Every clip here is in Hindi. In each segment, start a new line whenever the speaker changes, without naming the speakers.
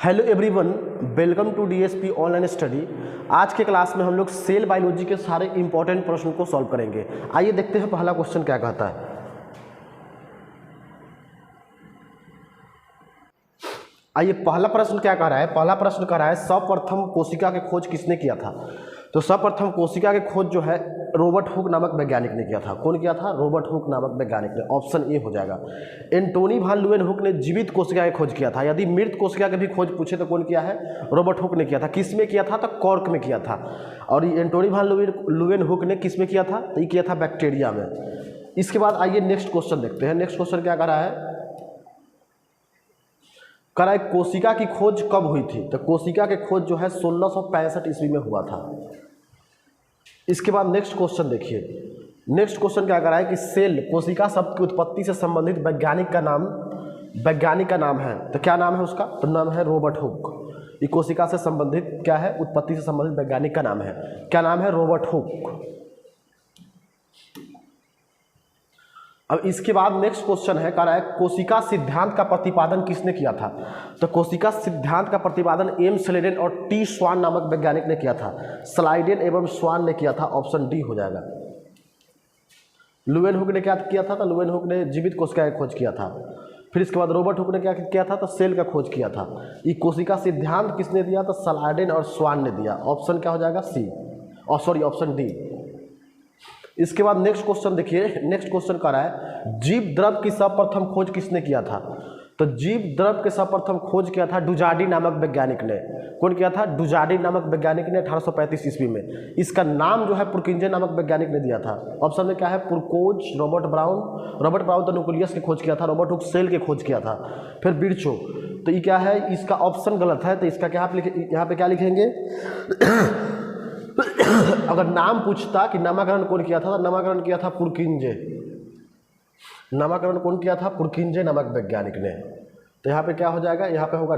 Hello everyone, welcome to DSP online study. आज के क्लास में हम लोग सेल बायोलॉजी के सारे इंपॉर्टेंट प्रश्नों को सॉल्व करेंगे। आइए देखते हैं पहला क्वेश्चन क्या कहता है। आइए पहला प्रश्न क्या कह रहा है। पहला प्रश्न कह रहा है सर्वप्रथम कोशिका की खोज किसने किया था। तो सर्वप्रथम कोशिका की खोज जो है रॉबर्ट हुक नामक वैज्ञानिक ने किया था। कौन किया था? रॉबर्ट हुक नामक वैज्ञानिक ने। ऑप्शन ए हो जाएगा। एंटोनी वान ल्यूवेनहुक ने जीवित कोशिका की खोज किया था। यदि मृत कोशिका की भी खोज पूछे तो कौन किया है? रॉबर्ट हुक ने किया था। किस में किया था? तो कॉर्क में किया था। और एंटोनी वान ल्यूवेनहुक ने किस में किया था? तो ये किया था बैक्टीरिया में। इसके बाद आइए नेक्स्ट क्वेश्चन देखते हैं। नेक्स्ट क्वेश्चन क्या कर रहा है? कह रहा है कोशिका की खोज कब हुई थी। तो कोशिका की खोज जो है 1665 ईस्वी में हुआ था। इसके बाद नेक्स्ट क्वेश्चन देखिए। नेक्स्ट क्वेश्चन क्या कर रहा है कि सेल कोशिका शब्द की उत्पत्ति से संबंधित वैज्ञानिक का नाम है। तो क्या नाम है उसका? तो नाम है रॉबर्ट हुक। ये कोशिका से संबंधित क्या है? उत्पत्ति से संबंधित वैज्ञानिक का नाम है। क्या नाम है? Robert Hooke. अब इसके बाद नेक्स्ट क्वेश्चन है, कह रहा है कोशिका सिद्धांत का प्रतिपादन किसने किया था। तो कोशिका सिद्धांत का प्रतिपादन एम स्लाइडेन और टी स्वान नामक वैज्ञानिक ने किया था। स्लाइडेन एवं स्वान ने किया था। ऑप्शन डी हो जाएगा। ल्यूवेनहुक ने क्या किया था? तो ल्यूवेनहुक ने जीवित कोशिका की खोज किया था। फिर इसके बाद रॉबर्ट हुक ने क्या किया था? तो सेल का खोज किया था। ये कोशिका सिद्धांत किसने दिया? तो स्लाइडेन और स्वान ने दिया। ऑप्शन क्या हो जाएगा? सी। Option D. इसके बाद नेक्स्ट क्वेश्चन देखिए। नेक्स्ट क्वेश्चन कर रहा है जीव द्रव की सर्वप्रथम खोज किसने किया था। तो जीव द्रव के सर्वप्रथम खोज किया था डुजार्डी नामक वैज्ञानिक ने। कौन किया था? डुजार्डी नामक वैज्ञानिक ने 1835 ईस्वी में। इसका नाम जो है पुरकिंजे नामक वैज्ञानिक ने दिया था। ऑप्शन में क्या है? पुरकोज, रॉबर्ट ब्राउन तो न्यूक्लियस की खोज किया था। रॉबर्ट हुक सेल की खोज किया था। फिर बिरचो। तो ये क्या है? इसका ऑप्शन गलत है। तो इसका क्या यहाँ पे क्या लिखेंगे? अगर नाम पूछता कि नामकरण कौन किया था, तो नामकरण किया था पुरकिंजे। नामकरण कौन किया था? पुरकिंजे नामक वैज्ञानिक ने। तो यहाँ पे क्या हो जाएगा? यहाँ पे होगा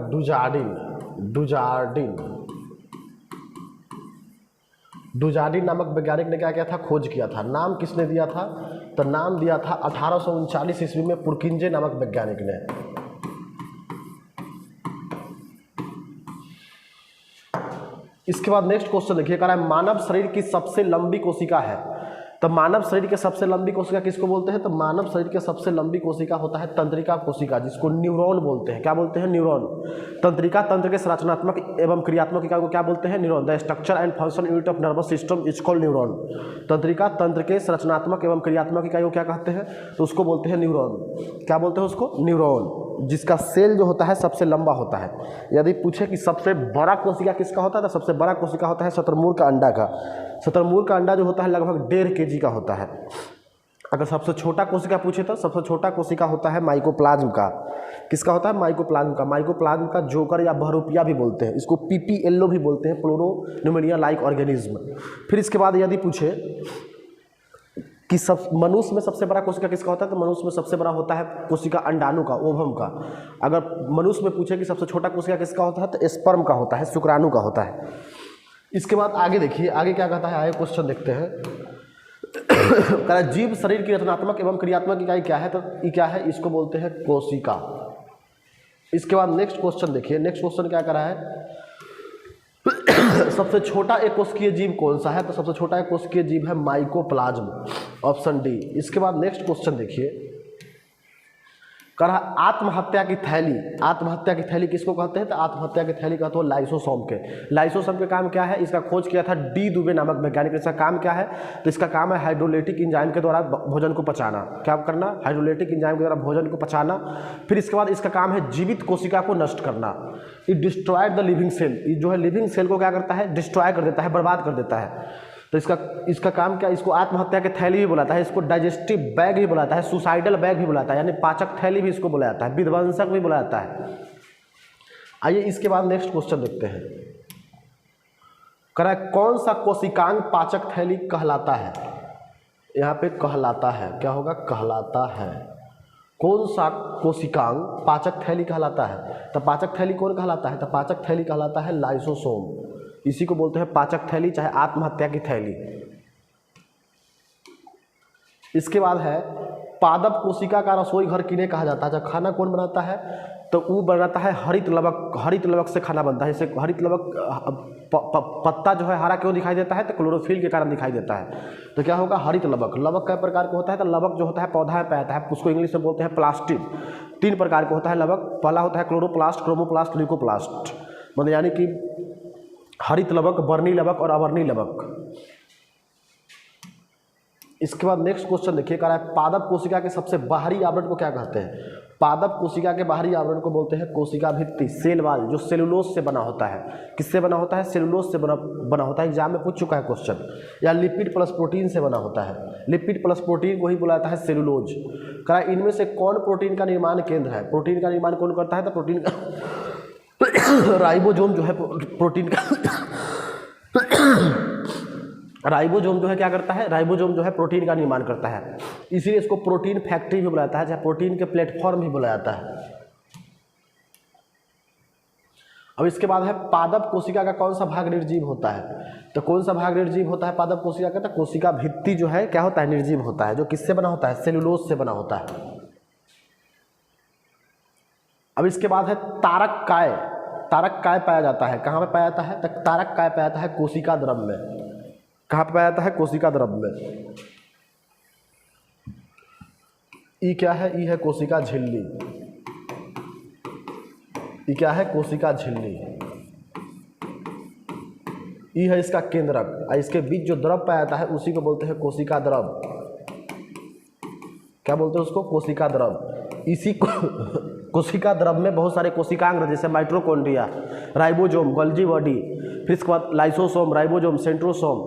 डुजार्डिन नामक वैज्ञानिक ने क्या किया था? खोज किया था। नाम किसने दिया था? तो नाम दिया था 1839 ईस्वी में पुरकिंजे नामक वैज्ञानिक ने। इसके बाद नेक्स्ट क्वेश्चन देखिए। कह रहा है मानव शरीर की सबसे लंबी कोशिका है। तो मानव शरीर के सबसे लंबी कोशिका किसको बोलते हैं? तो मानव शरीर के सबसे लंबी कोशिका होता है तंत्रिका कोशिका, जिसको न्यूरॉन बोलते हैं। क्या बोलते हैं? न्यूरॉन। तंत्रिका तंत्र के संरचनात्मक एवं क्रियात्मक इकाई को क्या बोलते हैं? Neuron. The structure and function unit of nervous system is called neuron. तंत्रिका तंत्र के संरचनात्मक एवं क्रियात्मक इकाई को क्या कहते हैं? तो उसको बोलते हैं न्यूरॉन। क्या बोलते हैं उसको? न्यूरॉन। जिसका सेल जो होता है सबसे लंबा होता है। यदि पूछे कि सबसे बड़ा कोशिका किसका होता है, तो सबसे बड़ा कोशिका होता है शुतुरमुर्ग का अंडा का। शुतुरमुर्ग का अंडा जो होता है लगभग 1.5 kg का होता है। अगर सबसे छोटा कोशिका पूछे तो सबसे छोटा कोशिका होता है माइकोप्लाज्म का। किसका होता है? माइकोप्लाज्म का। माइकोप्लाज्म का जोकर या बहरूपिया भी बोलते हैं। इसको पीपीएलओ भी बोलते हैं, प्लूरोन्यूमोनिया लाइक ऑर्गेनिज्म। फिर इसके बाद यदि पूछे कि मनुष्य में सबसे बड़ा कोशिका किसका होता है, तो मनुष्य में सबसे बड़ा होता है कोशिका अंडाणु का, ओवम का। अगर मनुष्य में पूछे कि सबसे छोटा कोशिका किसका होता है, तो स्पर्म का होता है, शुक्राणु का होता है। इसके बाद आगे देखिए, आगे क्या कहता है, आगे क्वेश्चन देखते हैं। कह जीव शरीर की रचनात्मक एवं क्रियात्मक इकाई क्या है, तो ये क्या है? इसको बोलते हैं कोशिका। इसके बाद नेक्स्ट क्वेश्चन देखिए। नेक्स्ट क्वेश्चन क्या कर रहा है? सबसे छोटा एक कोशिकीय जीव कौन सा है? तो सबसे छोटा एक कोशिकीय जीव है माइकोप्लाज्म। Option D. इसके बाद नेक्स्ट क्वेश्चन देखिए। कह रहा आत्महत्या की थैली। आत्महत्या की थैली किसको कहते हैं? तो आत्महत्या की थैली कहते हो लाइसोसोम के। लाइसोसोम के काम क्या है? इसका खोज किया था डी दुबे नामक वैज्ञानिक। इसका काम क्या है? तो इसका काम है हाइड्रोलाइटिक एंजाइम के द्वारा भोजन को पचाना। क्या करना? हाइड्रोलाइटिक एंजाइम के द्वारा भोजन को पचाना। फिर इसके बाद इसका काम है जीवित कोशिका को नष्ट करना। It destroyed the living cell. ये जो है लिविंग सेल को क्या करता है? डिस्ट्रॉय कर देता है, बर्बाद कर देता है। तो इसका काम क्या? इसको आत्महत्या की थैली भी बुलाता है, इसको डाइजेस्टिव बैग भी बुलाता है, सुसाइडल बैग भी बुलाता है, यानी पाचक थैली भी इसको बुलाया जाता है, विध्वंसक भी बुलाया जाता है। आइए इसके बाद नेक्स्ट क्वेश्चन देखते हैं। कह रहा है कौन सा कोशिकांग पाचक थैली कहलाता है? यहाँ पे कहलाता है, क्या होगा? कहलाता है। कौन सा कोशिकांग पाचक थैली कहलाता है? तो पाचक थैली कौन कहलाता है? तो पाचक थैली कहलाता है लाइसोसोम। इसी को बोलते हैं पाचक थैली, चाहे आत्महत्या की थैली। इसके बाद है पादप कोशिका का रसोई घर किन्हें कहा जाता है? जब खाना कौन बनाता है? तो वो बनाता है हरित लवक। हरित लवक से खाना बनता है। जैसे हरित लवक पत्ता जो है हरा क्यों दिखाई देता है? तो क्लोरोफिल के कारण दिखाई देता है। तो क्या होगा? हरित लवक। लवक कई प्रकार का होता है? तो लवक जो होता है पौधा में पाया जाता है, उसको इंग्लिश में बोलते हैं प्लास्टिड। 3 प्रकार का होता है लवक। पहला होता है क्लोरोप्लास्ट, क्रोमोप्लास्ट, ल्यूकोप्लास्ट। मतलब यानी कि हरित लवक, वर्णी लवक और अवर्णी लवक। इसके बाद नेक्स्ट क्वेश्चन देखिए, कह रहा है पादप कोशिका के सबसे बाहरी आवरण को क्या कहते हैं? पादप कोशिका के बाहरी आवरण को बोलते हैं कोशिका भित्ति, सेल वॉल, जो सेलुलोज से बना होता है। किससे बना होता है? सेलुलोज से बना होता है। एग्जाम में पूछ चुका है क्वेश्चन। या लिपिड प्लस प्रोटीन से बना होता है। लिपिड प्लस प्रोटीन को ही बुलाया जाता है सेलुलोज। कह रहा है इनमें से कौन प्रोटीन का निर्माण केंद्र है? प्रोटीन का निर्माण कौन करता है? तो प्रोटीन का राइबोसोम जो है प्रोटीन का राइबोसोम जो है क्या करता है? राइबोसोम जो है प्रोटीन का निर्माण करता है। इसीलिए इसको प्रोटीन फैक्ट्री भी बुलाया जाता है, चाहे प्रोटीन के प्लेटफॉर्म भी बुलाया जाता है। अब इसके बाद है पादप कोशिका का कौन सा भाग निर्जीव होता है? तो कौन सा भाग निर्जीव होता है पादप कोशिका का? तो कोशिका भित्ति जो है क्या होता है? निर्जीव होता है। जो किससे बना होता है? सेलुलोज से बना होता है। अब इसके बाद है तारक काय। तारक काय पाया जाता है कहाँ पे पाया जाता है? तो तारक काय पाया जाता है कोशिका द्रव में। कहाँ पे पाया जाता है? कोशिका द्रव में। ई क्या है? ई है कोशिका झिल्ली। ई क्या है? कोशिका झिल्ली। ई है इसका केंद्रक। और इसके बीच जो द्रव पाया जाता है उसी को बोलते हैं कोशिका द्रव। क्या बोलते हैं उसको? कोशिका द्रव। इसी को कोशिका द्रव में बहुत सारे कोशिकांग जैसे माइटोकॉन्ड्रिया, राइबोसोम, गोल्जी बॉडी, फिर इसके बाद लाइसोसोम, राइबोसोम, सेंट्रोसोम,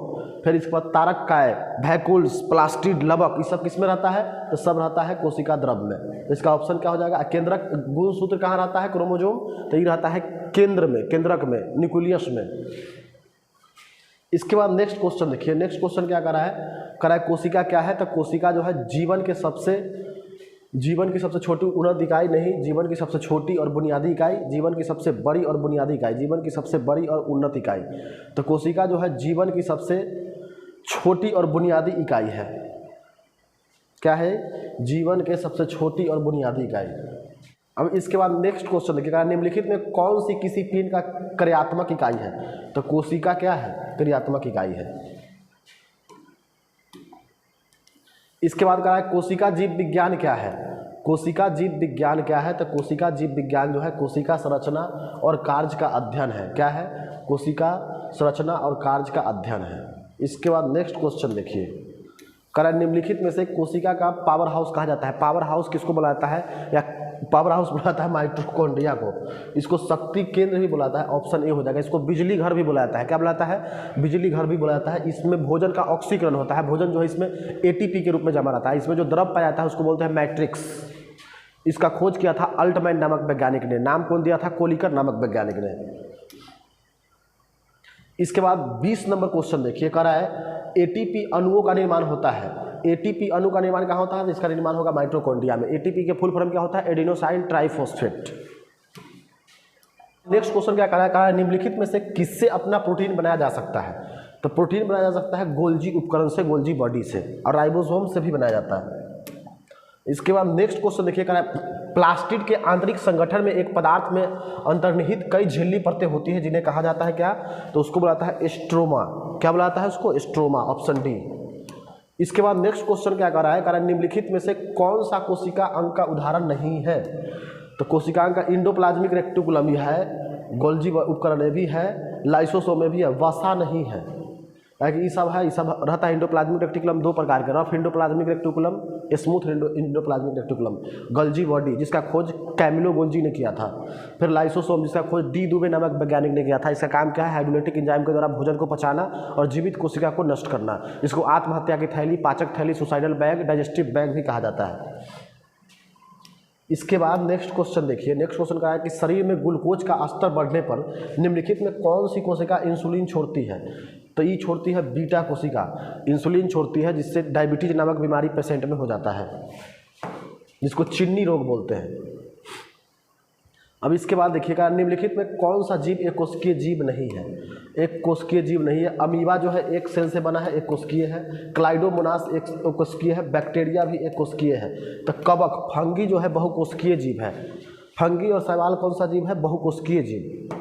फिर इसके बाद तारक काय, वैक्यूल्स, प्लास्टिड, लवक, ये सब किस में रहता है? तो सब रहता है कोशिका द्रव में। इसका ऑप्शन क्या हो जाएगा? केंद्रक। गुणसूत्र कहाँ रहता है? क्रोमोसोम। तो ये रहता है केंद्र में, केंद्रक में, न्यूक्लियस में। इसके बाद नेक्स्ट क्वेश्चन देखिए। नेक्स्ट क्वेश्चन क्या कर रहा है? कर रहा है कोशिका क्या है? तो कोशिका जो है जीवन की सबसे छोटी उन्नत इकाई नहीं, जीवन की सबसे छोटी और बुनियादी इकाई, जीवन की सबसे बड़ी और बुनियादी इकाई, जीवन की सबसे बड़ी और उन्नत इकाई। तो कोशिका जो है जीवन की सबसे छोटी और बुनियादी इकाई है। क्या है? जीवन के सबसे छोटी और बुनियादी इकाई। अब इसके बाद नेक्स्ट क्वेश्चन देखिएगा, निम्नलिखित में कौन सी किसी पिंड का क्रियात्मक इकाई है? तो कोशिका क्या है? क्रियात्मक इकाई है। इसके बाद कहा है कोशिका जीव विज्ञान क्या है? कोशिका जीव विज्ञान क्या है? तो कोशिका जीव विज्ञान जो है कोशिका संरचना और कार्य का अध्ययन है। क्या है? कोशिका संरचना और कार्य का अध्ययन है। इसके बाद नेक्स्ट क्वेश्चन देखिए, करें निम्नलिखित में से कोशिका का पावर हाउस कहा जाता है। पावर हाउस किसको बुलाता है? या पावर हाउस बुलाता है माइटोकॉन्ड्रिया को। इसको शक्ति केंद्र भी बुलाता है, ऑप्शन ए हो जाएगा। इसको बिजली घर भी बुलाता है। क्या बुलाता है? बिजली घर भी बुलाता है। इसमें भोजन का ऑक्सीकरण होता है। भोजन जो है इसमें एटीपी के रूप में जमा रहता है। इसमें जो द्रव पाया जाता है उसको बोलते हैं मैट्रिक्स। इसका खोज किया था अल्टमैन नामक वैज्ञानिक ने। नाम कौन दिया था? कोलिकर नामक वैज्ञानिक ने। इसके बाद 20 नंबर क्वेश्चन देखिए, कह रहा है एटीपी अणुओं का निर्माण होता है। एटीपी अणु का निर्माण कहाँ होता है? इसका निर्माण होगा माइटोकॉन्ड्रिया में। एटीपी के फुल फॉर्म क्या होता है? Adenosine triphosphate. नेक्स्ट क्वेश्चन क्या कह रहा है? निम्नलिखित में से किससे अपना प्रोटीन बनाया जा सकता है? तो प्रोटीन बनाया जा सकता है गोल्जी उपकरण से, गोल्जी बॉडी से, और राइबोसोम से भी बनाया जाता है। इसके बाद नेक्स्ट क्वेश्चन देखिए, कह रहा है प्लास्टिड के आंतरिक संगठन में एक पदार्थ में अंतर्निहित कई झिल्ली परतें होती है जिन्हें कहा जाता है क्या? तो उसको बुलाता है स्ट्रोमा। क्या बुलाता है उसको? Stroma, option D. इसके बाद नेक्स्ट क्वेश्चन क्या कर रहा है? कह रहा है निम्नलिखित में से कौन सा कोशिका अंग का उदाहरण नहीं है? तो कोशिका अंग का इंडोप्लाज्मिक रेक्टिकुलम भी है, गोल्जी उपकरण भी है, लाइसोसोम में भी है, वसा नहीं है। ये सब है, ये सब रहता है। इंडोप्लाज्मिक रेक्टिकुलम 2 प्रकार के, rough endoplasmic reticulum, smooth endoplasmic reticulum, Golgi body जिसका खोज कैमिलो गोल्जी ने किया था, फिर लाइसोसोम जिसका खोज डी दुबे नामक वैज्ञानिक ने किया था। इसका काम क्या है? हाइड्रोलाइटिक एंजाइम के द्वारा भोजन को पचाना और जीवित कोशिका को नष्ट करना। इसको आत्महत्या की थैली, पाचक थैली, सुसाइडल बैग, डाइजेस्टिव बैग भी कहा जाता है। इसके बाद नेक्स्ट क्वेश्चन देखिए। नेक्स्ट क्वेश्चन का है कि शरीर में ग्लूकोज का स्तर बढ़ने पर निम्नलिखित में कौन सी कोशिका इंसुलिन छोड़ती है? तो ये छोड़ती है बीटा कोशिका, इंसुलिन छोड़ती है, जिससे डायबिटीज नामक बीमारी पेशेंट में हो जाता है, जिसको चिन्नी रोग बोलते हैं। अब इसके बाद देखिएगा, निम्नलिखित में कौन सा जीव एक कोशिकीय जीव नहीं है? एक कोशिकीय जीव नहीं है। अमीबा जो है एक सेल से बना है, एक कोशिकीय है। क्लाइडोमोनास एक कोशिकीय है। बैक्टीरिया भी एक कोशिकीय है। तो कवक, फंगी जो है बहुकोशिकीय जीव है। फंगी और शैवाल कौन सा जीव है? बहुकोशिकीय जीव।